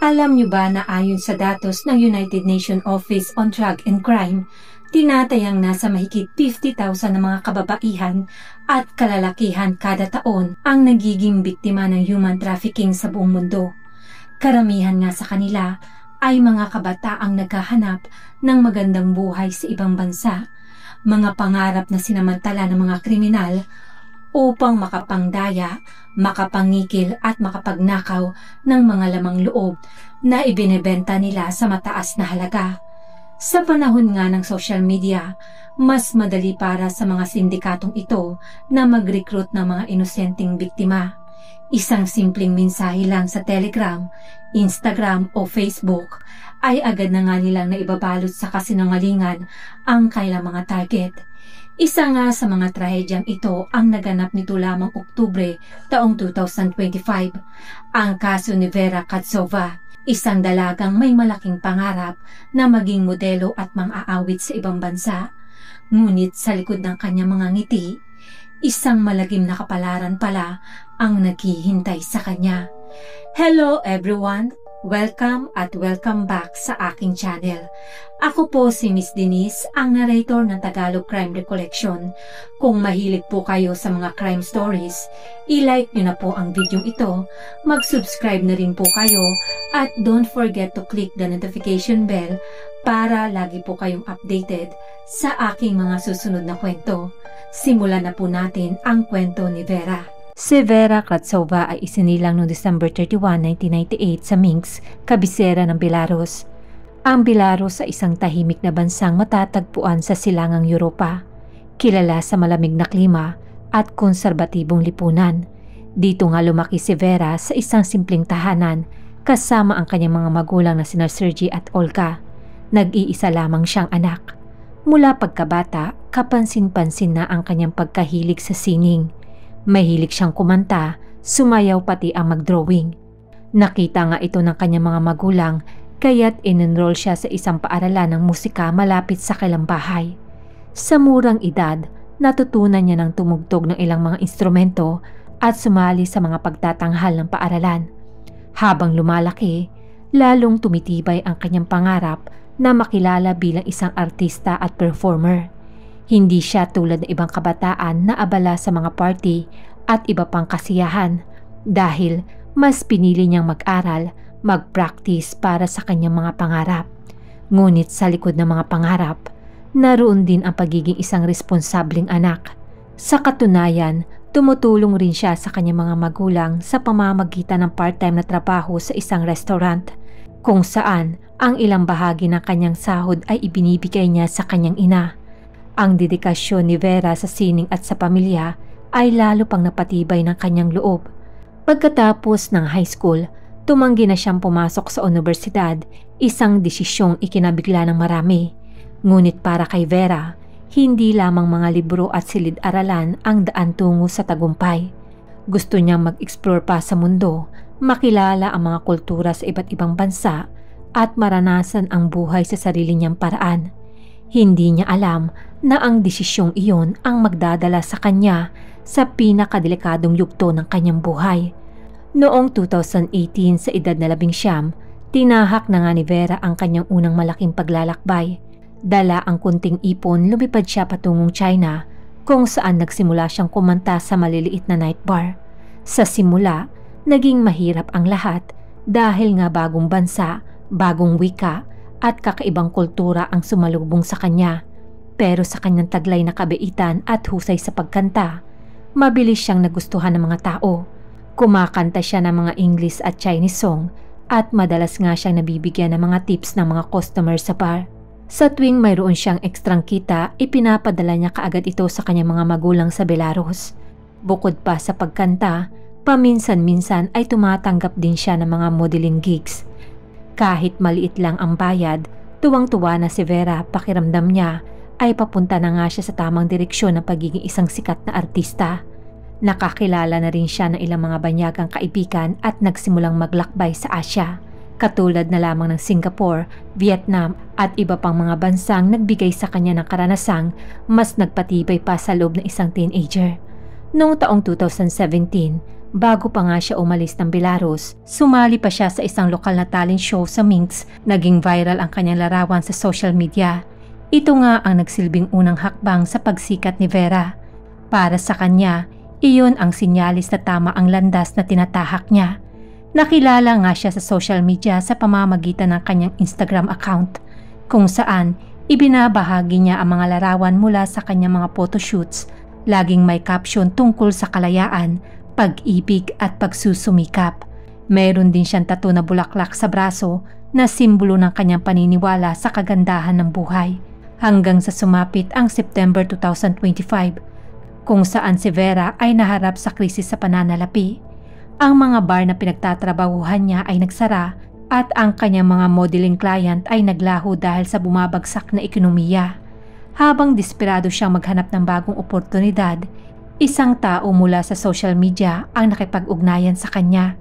Alam niyo ba na ayon sa datos ng United Nations Office on Drug and Crime, tinatayang nasa mahigit 50,000 na mga kababaihan at kalalakihan kada taon ang nagiging biktima ng human trafficking sa buong mundo. Karamihan nga sa kanila ay mga kabataang naghahanap ng magandang buhay sa ibang bansa, mga pangarap na sinamantala ng mga kriminal upang makapangdaya, makapangikil at makapagnakaw ng mga lamang loob na ibinebenta nila sa mataas na halaga. Sa panahon nga ng social media, mas madali para sa mga sindikatong ito na mag-recruit ng mga inosenteng biktima. Isang simpleng mensahe lang sa Telegram, Instagram o Facebook ay agad na nga nilang naibabalot sa kasinungalingan ang kailang mga target. Isa nga sa mga trahedyang ito ang naganap nito lamang Oktubre taong 2025, ang kaso ni Vera Katsova, isang dalagang may malaking pangarap na maging modelo at mang-aawit sa ibang bansa. Ngunit sa likod ng kanyang mga ngiti, isang malagim na kapalaran pala ang naghihintay sa kanya. Hello everyone! Welcome at welcome back sa aking channel. Ako po si Miss Denise, ang narrator ng Tagalog Crime Recollection. Kung mahilig po kayo sa mga crime stories, i-like nyo na po ang video ito, mag-subscribe na rin po kayo, at don't forget to click the notification bell para lagi po kayong updated sa aking mga susunod na kwento. Simulan na po natin ang kwento ni Vera. Si Vera Katsova ay isinilang noong December 31, 1998 sa Minsk, kabisera ng Belarus. Ang Belarus ay isang tahimik na bansang matatagpuan sa silangang Europa, kilala sa malamig na klima at konserbatibong lipunan. Dito nga lumaki si Vera sa isang simpleng tahanan kasama ang kanyang mga magulang na sina Sergey at Olga. Nag-iisa lamang siyang anak. Mula pagkabata, kapansin-pansin na ang kanyang pagkahilig sa sining. Mahilig siyang kumanta, sumayaw pati ang mag-drawing. Nakita nga ito ng kanyang mga magulang kaya't in-enroll siya sa isang paaralan ng musika malapit sa kanilang bahay. Sa murang edad, natutunan niya ng tumugtog ng ilang mga instrumento at sumali sa mga pagtatanghal ng paaralan. Habang lumalaki, lalong tumitibay ang kanyang pangarap na makilala bilang isang artista at performer. Hindi siya tulad ng ibang kabataan na abala sa mga party at iba pang kasiyahan dahil mas pinili niyang mag-aral, mag-practice para sa kanyang mga pangarap. Ngunit sa likod ng mga pangarap, naroon din ang pagiging isang responsableng anak. Sa katunayan, tumutulong rin siya sa kanyang mga magulang sa pamamagitan ng part-time na trabaho sa isang restaurant, kung saan ang ilang bahagi ng kanyang sahod ay ibinibigay niya sa kanyang ina. Ang dedikasyon ni Vera sa sining at sa pamilya ay lalo pang napatibay ng kanyang loob. Pagkatapos ng high school, tumanggi na siyang pumasok sa universidad, isang desisyong ikinabigla ng marami. Ngunit para kay Vera, hindi lamang mga libro at silid-aralan ang daan tungo sa tagumpay. Gusto niyang mag-explore pa sa mundo, makilala ang mga kultura sa iba't ibang bansa at maranasan ang buhay sa sarili niyang paraan. Hindi niya alam na ang desisyong iyon ang magdadala sa kanya sa pinakadelikadong yugto ng kanyang buhay. Noong 2018 sa edad na 19, tinahak na nga ni Vera ang kanyang unang malaking paglalakbay. Dala ang kunting ipon, lumipad siya patungong China kung saan nagsimula siyang kumanta sa maliliit na night bar. Sa simula, naging mahirap ang lahat dahil nga bagong bansa, bagong wika at kakaibang kultura ang sumalubong sa kanya. Pero sa kanyang taglay na kabaitan at husay sa pagkanta, mabilis siyang nagustuhan ng mga tao. Kumakanta siya ng mga English at Chinese song at madalas nga siyang nabibigyan ng mga tips ng mga customer sa bar. Sa tuwing mayroon siyang ekstrang kita, ipinapadala niya kaagad ito sa kanyang mga magulang sa Belarus. Bukod pa sa pagkanta, paminsan-minsan ay tumatanggap din siya ng mga modeling gigs. Kahit maliit lang ang bayad, tuwang-tuwa na si Vera, pakiramdam niya ay papunta na nga siya sa tamang direksyon ng pagiging isang sikat na artista. Nakakilala na rin siya ng ilang mga banyagang kaibigan at nagsimulang maglakbay sa Asia, katulad na lamang ng Singapore, Vietnam at iba pang mga bansang nagbigay sa kanya ng karanasang mas nagpatibay pa sa loob ng isang teenager. Noong taong 2017, Bago pa nga siya umalis ng Belarus, sumali pa siya sa isang lokal na talent show sa Minsk. Naging viral ang kanyang larawan sa social media. Ito nga ang nagsilbing unang hakbang sa pagsikat ni Vera. Para sa kanya, iyon ang sinyalis na tama ang landas na tinatahak niya. Nakilala nga siya sa social media sa pamamagitan ng kanyang Instagram account, kung saan ibinabahagi niya ang mga larawan mula sa kanyang mga photoshoots. Laging may caption tungkol sa kalayaan, pag-ibig at pagsusumikap. Meron din siyang tattoo na bulaklak sa braso na simbolo ng kanyang paniniwala sa kagandahan ng buhay. Hanggang sa sumapit ang September 2025, kung saan si Vera ay naharap sa krisis sa pananalapi. Ang mga bar na pinagtatrabahuhan niya ay nagsara at ang kanyang mga modeling client ay naglaho dahil sa bumabagsak na ekonomiya. Habang desperado siyang maghanap ng bagong oportunidad, isang tao mula sa social media ang nakipag-ugnayan sa kanya.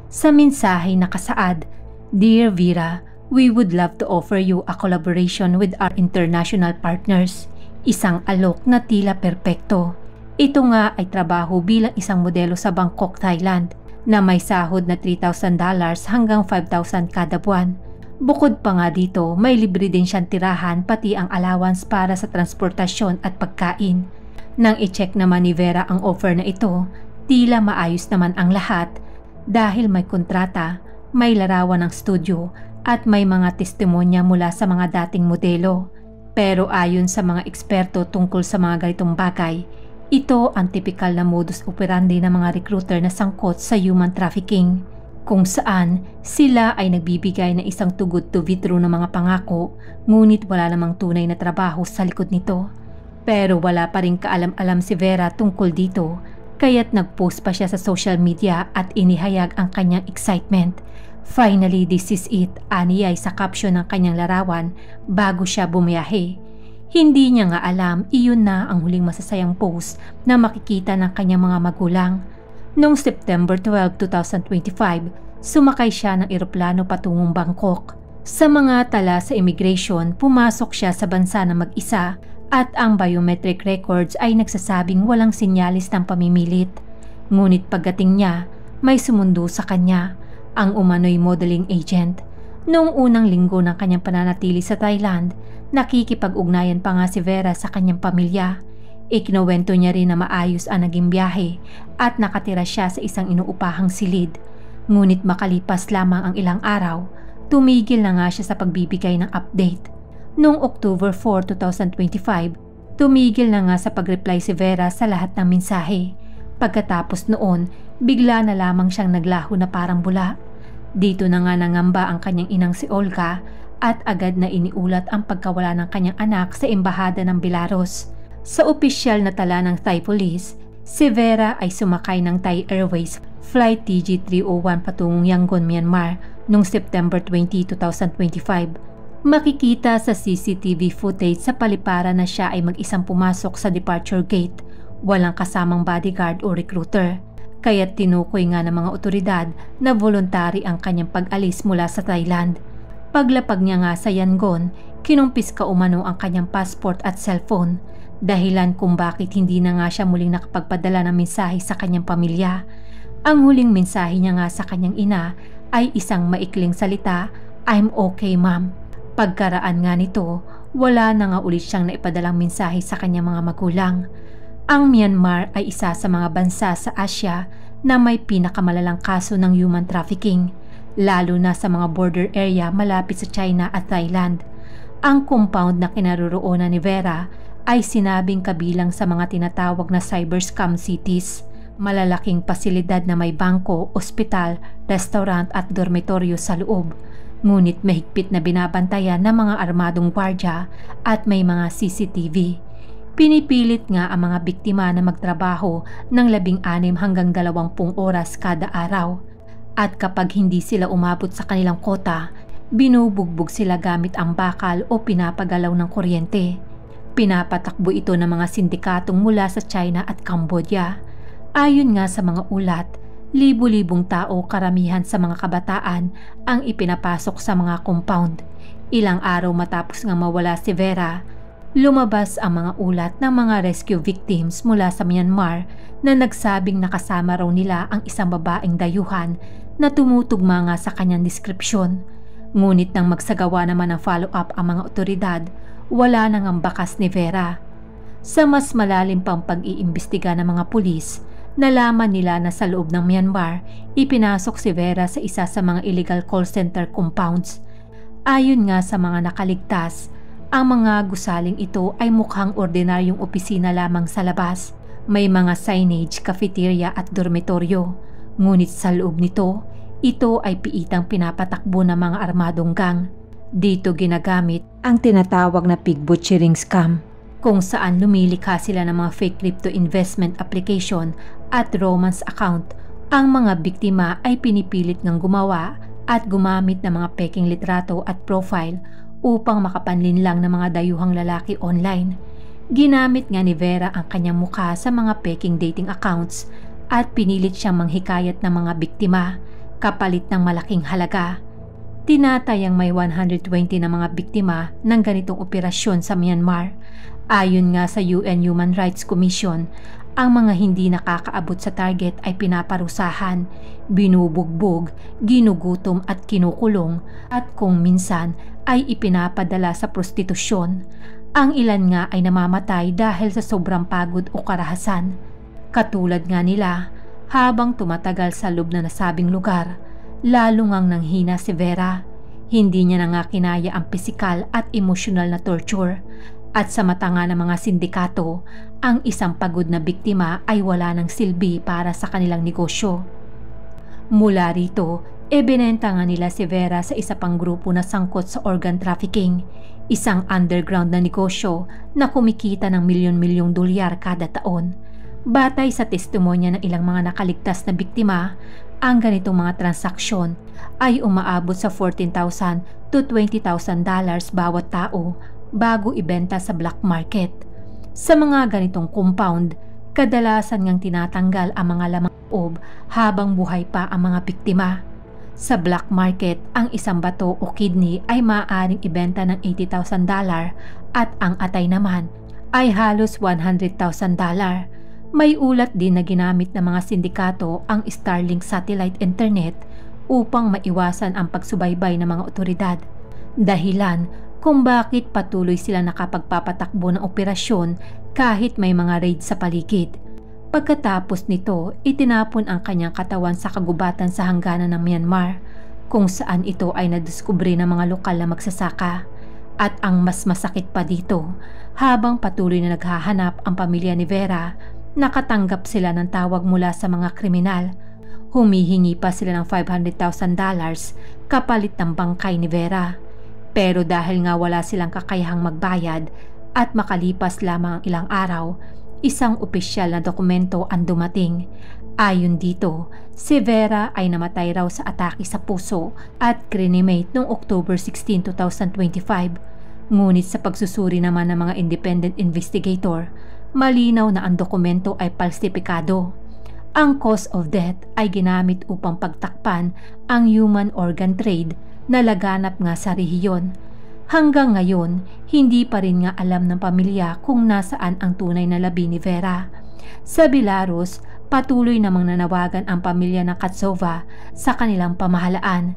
Sa mensahe nakasaad, "Dear Vera, we would love to offer you a collaboration with our international partners." Isang alok na tila perpekto. Ito nga ay trabaho bilang isang modelo sa Bangkok, Thailand na may sahod na $3,000 hanggang $5,000 kada buwan. Bukod pa nga dito, may libre din siyang tirahan pati ang allowance para sa transportasyon at pagkain. Nang i-check naman ni Vera ang offer na ito, tila maayos naman ang lahat dahil may kontrata, may larawan ng studio at may mga testimonya mula sa mga dating modelo. Pero ayon sa mga eksperto tungkol sa mga ganitong bagay, ito ang tipikal na modus operandi ng mga recruiter na sangkot sa human trafficking, kung saan sila ay nagbibigay ng isang too good to be true na mga pangako, ngunit wala namang tunay na trabaho sa likod nito. Pero wala pa rin kaalam-alam si Vera tungkol dito, kaya't nag-post pa siya sa social media at inihayag ang kanyang excitement. "Finally, this is it," aniyay sa caption ng kanyang larawan bago siya bumiyahe. Hindi niya nga alam iyon na ang huling masasayang post na makikita ng kanyang mga magulang. Noong September 12, 2025, sumakay siya ng eroplano patungong Bangkok. Sa mga tala sa immigration, pumasok siya sa bansa na mag-isa at ang biometric records ay nagsasabing walang sinyalis ng pamimilit. Ngunit pagdating niya, may sumundo sa kanya, ang umano'y modeling agent. Noong unang linggo ng kanyang pananatili sa Thailand, nakikipag-ugnayan pa nga si Vera sa kanyang pamilya. Ikinuwento niya rin na maayos ang naging biyahe at nakatira siya sa isang inuupahang silid. Ngunit makalipas lamang ang ilang araw, tumigil na nga siya sa pagbibigay ng update. Noong October 4, 2025, tumigil na nga sa pag-reply si Vera sa lahat ng mensahe. Pagkatapos noon, bigla na lamang siyang naglaho na parang bula. Dito na nga nangamba ang kanyang inang si Olga at agad na iniulat ang pagkawala ng kanyang anak sa embahada ng Belarus. Sa opisyal na tala ng Thai Police, si Vera ay sumakay ng Thai Airways Flight TG301 patungong Yangon, Myanmar noong September 20, 2025. Makikita sa CCTV footage sa paliparan na siya ay mag-isang pumasok sa departure gate, walang kasamang bodyguard o recruiter. Kaya't tinukoy nga ng mga otoridad na voluntary ang kanyang pag-alis mula sa Thailand. Paglapag niya nga sa Yangon, kinumpis ka umano ang kanyang passport at cellphone, dahilan kung bakit hindi na nga siya muling nakapagpadala ng mensahe sa kanyang pamilya. Ang huling mensahe niya nga sa kanyang ina ay isang maikling salita, "I'm okay, ma'am." Pagkaraan nga nito, wala na nga ulit siyang naipadalang mensahe sa kanyang mga magulang. Ang Myanmar ay isa sa mga bansa sa Asia na may pinakamalalang kaso ng human trafficking, lalo na sa mga border area malapit sa China at Thailand. Ang compound na kinaroroonan ni Vera ay sinabing kabilang sa mga tinatawag na cyber scam cities, malalaking pasilidad na may bangko, ospital, restaurant at dormitoryo sa loob. Ngunit mahigpit na binabantayan ng mga armadong gwardya at may mga CCTV. Pinipilit nga ang mga biktima na magtrabaho ng 16 hanggang 20 oras kada araw. At kapag hindi sila umabot sa kanilang kota, binubugbog sila gamit ang bakal o pinapagalaw ng kuryente. Pinapatakbo ito ng mga sindikatong mula sa China at Cambodia. Ayon nga sa mga ulat, libu-libong tao, karamihan sa mga kabataan, ang ipinapasok sa mga compound. Ilang araw matapos nga mawala si Vera, Lumabas ang mga ulat ng mga rescue victims mula sa Myanmar na nagsabing nakasama raw nila ang isang babaeng dayuhan na tumutugma nga sa kanyang deskripsyon. Ngunit nang magsagawa naman ng follow-up ang mga otoridad, wala nang ang bakas ni Vera. Sa mas malalim pang pag-iimbestiga ng mga pulis, nalaman nila na sa loob ng Myanmar, ipinasok si Vera sa isa sa mga illegal call center compounds. Ayon nga sa mga nakaligtas, ang mga gusaling ito ay mukhang ordinaryong opisina lamang sa labas. May mga signage, cafeteria at dormitoryo. Ngunit sa loob nito, ito ay piitang pinapatakbo ng mga armadong gang. Dito ginagamit ang tinatawag na pig butchering scam, kung saan lumilikha sila ng mga fake crypto investment application at romance account. Ang mga biktima ay pinipilit ngang gumawa at gumamit ng mga peking litrato at profile upang makapanlinlang ng mga dayuhang lalaki online. Ginamit nga ni Vera ang kanyang mukha sa mga peking dating accounts at pinilit siyang manghikayat ng mga biktima kapalit ng malaking halaga. Tinatayang may 120 na mga biktima ng ganitong operasyon sa Myanmar. Ayon nga sa UN Human Rights Commission, ang mga hindi nakakaabot sa target ay pinaparusahan, binubugbog, ginugutom at kinukulong at kung minsan ay ipinapadala sa prostitusyon. Ang ilan nga ay namamatay dahil sa sobrang pagod o karahasan. Katulad nga nila, habang tumatagal sa loob na nasabing lugar, lalo ngang nanghina si Vera. Hindi niya na nga kinaya ang pisikal at emosyonal na torture. At sa mata nga ng mga sindikato, ang isang pagod na biktima ay wala ng silbi para sa kanilang negosyo. Mula rito, ibinenta nga nila si Vera sa isa pang grupo na sangkot sa organ trafficking, isang underground na negosyo na kumikita ng milyon-milyong dolyar kada taon. Batay sa testimonya ng ilang mga nakaligtas na biktima, ang ganitong mga transaksyon ay umaabot sa $14,000 to $20,000 bawat tao bago ibenta sa black market. Sa mga ganitong compound, kadalasan ngang tinatanggal ang mga lamang loob habang buhay pa ang mga biktima. Sa black market, ang isang bato o kidney ay maaaring ibenta ng $80,000 at ang atay naman ay halos $100,000. May ulat din na ginamit ng mga sindikato ang Starlink satellite internet upang maiwasan ang pagsubaybay ng mga otoridad. Dahilan kung bakit patuloy sila nakapagpapatakbo ng operasyon kahit may mga raid sa paligid. Pagkatapos nito, itinapon ang kanyang katawan sa kagubatan sa hangganan ng Myanmar, kung saan ito ay nadiskubre ng mga lokal na magsasaka. At ang mas masakit pa dito, habang patuloy na naghahanap ang pamilya ni Vera, nakatanggap sila ng tawag mula sa mga kriminal. Humihingi pa sila ng $500,000 kapalit ng bangkay ni Vera. Pero dahil nga wala silang kakayahang magbayad at makalipas lamang ang ilang araw, isang opisyal na dokumento ang dumating. Ayon dito, si Vera ay namatay raw sa atake sa puso at cremate noong October 16, 2025. Ngunit sa pagsusuri naman ng mga independent investigator, malinaw na ang dokumento ay falsipikado. Ang cause of death ay ginamit upang pagtakpan ang human organ trade na laganap nga sa rehiyon. Hanggang ngayon, hindi pa rin nga alam ng pamilya kung nasaan ang tunay na labi ni Vera. Sa Belarus, patuloy namang nanawagan ang pamilya ng Katsova sa kanilang pamahalaan.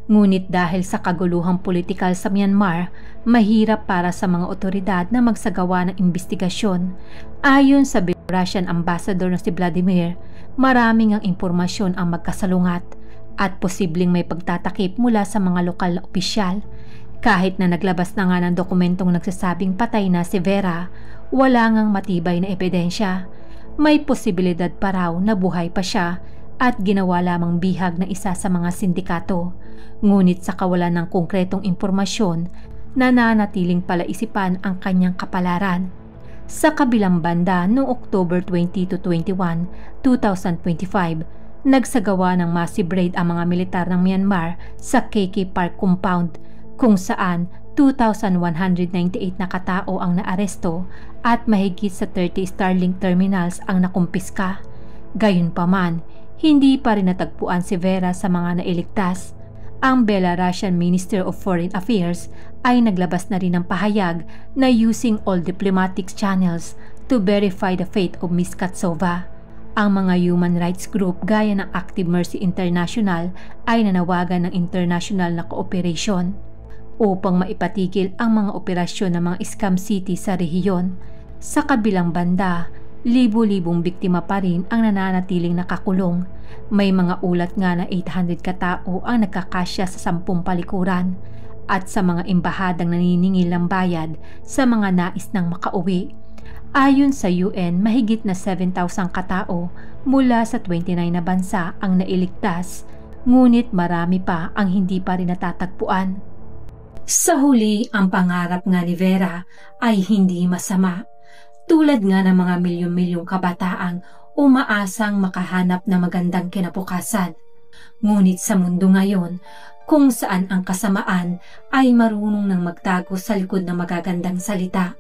Ngunit dahil sa kaguluhang politikal sa Myanmar, mahirap para sa mga otoridad na magsagawa ng imbestigasyon. Ayon sa Russian Ambassador na si Vladimir, maraming ang impormasyon ang magkasalungat at posibleng may pagtatakip mula sa mga lokal na opisyal. Kahit na naglabas na nga ng dokumentong nagsasabing patay na si Vera, wala ngang matibay na ebidensya. May posibilidad pa raw na buhay pa siya at ginawa lamang bihag ng isa sa mga sindikato. Ngunit sa kawalan ng konkretong impormasyon, nananatiling palaisipan ang kanyang kapalaran. Sa kabilang banda, noong October 20 to 21, 2025, nagsagawa ng massive raid ang mga militar ng Myanmar sa KK Park compound, kung saan 2,198 na katao ang naaresto at mahigit sa 30 Starlink terminals ang nakumpiska. Gayunpaman, hindi pa rin natagpuan si Vera sa mga nailigtas. Ang Belarusian Minister of Foreign Affairs ay naglabas na rin ng pahayag na using all diplomatic channels to verify the fate of Ms. Katsova. Ang mga human rights group gaya ng Active Mercy International ay nanawagan ng international na kooperasyon upang maipatigil ang mga operasyon ng mga scam city sa rehiyon. Sa kabilang banda, libo-libong biktima pa rin ang nananatiling nakakulong. May mga ulat nga na 800 katao ang nagkakasya sa 10 palikuran at sa mga embahadang naniningil ng bayad sa mga nais ng makauwi. Ayon sa UN, mahigit na 7,000 katao mula sa 29 na bansa ang nailigtas, ngunit marami pa ang hindi pa rin natatagpuan. Sa huli, ang pangarap nga ni Vera ay hindi masama. Tulad nga ng mga milyon-milyong kabataang umaasang makahanap ng magandang kinabukasan. Ngunit sa mundo ngayon, kung saan ang kasamaan ay marunong nang magtago sa likod ng magagandang salita,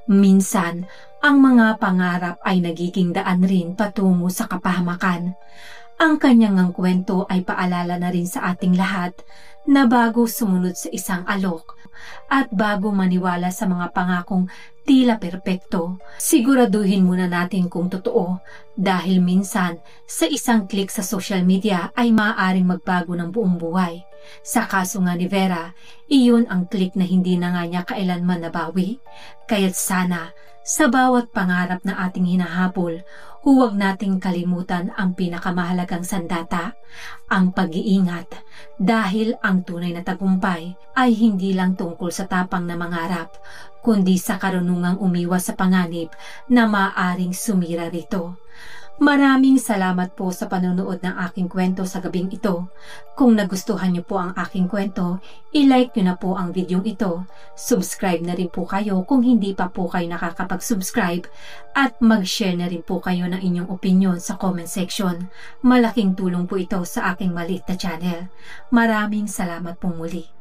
minsan, ang mga pangarap ay nagiging daan rin patungo sa kapahamakan. Ang kanyang kwento ay paalala na rin sa ating lahat na bago sumunod sa isang alok at bago maniwala sa mga pangakong tila perpekto, siguraduhin muna natin kung totoo dahil minsan sa isang click sa social media ay maaaring magbago ng buong buhay. Sa kaso nga ni Vera, iyon ang click na hindi na nga niya kailanman nabawi. Kaya't sana, sa bawat pangarap na ating hinahabol, huwag nating kalimutan ang pinakamahalagang sandata, ang pag-iingat, dahil ang tunay na tagumpay ay hindi lang tungkol sa tapang na mangarap, kundi sa karunungang umiwas sa panganib na maaaring sumira rito. Maraming salamat po sa panonood ng aking kwento sa gabing ito. Kung nagustuhan niyo po ang aking kwento, i-like niyo na po ang videong ito. Subscribe na rin po kayo kung hindi pa po kayo nakakapag-subscribe at mag-share na rin po kayo ng inyong opinion sa comment section. Malaking tulong po ito sa aking maliit na channel. Maraming salamat po muli.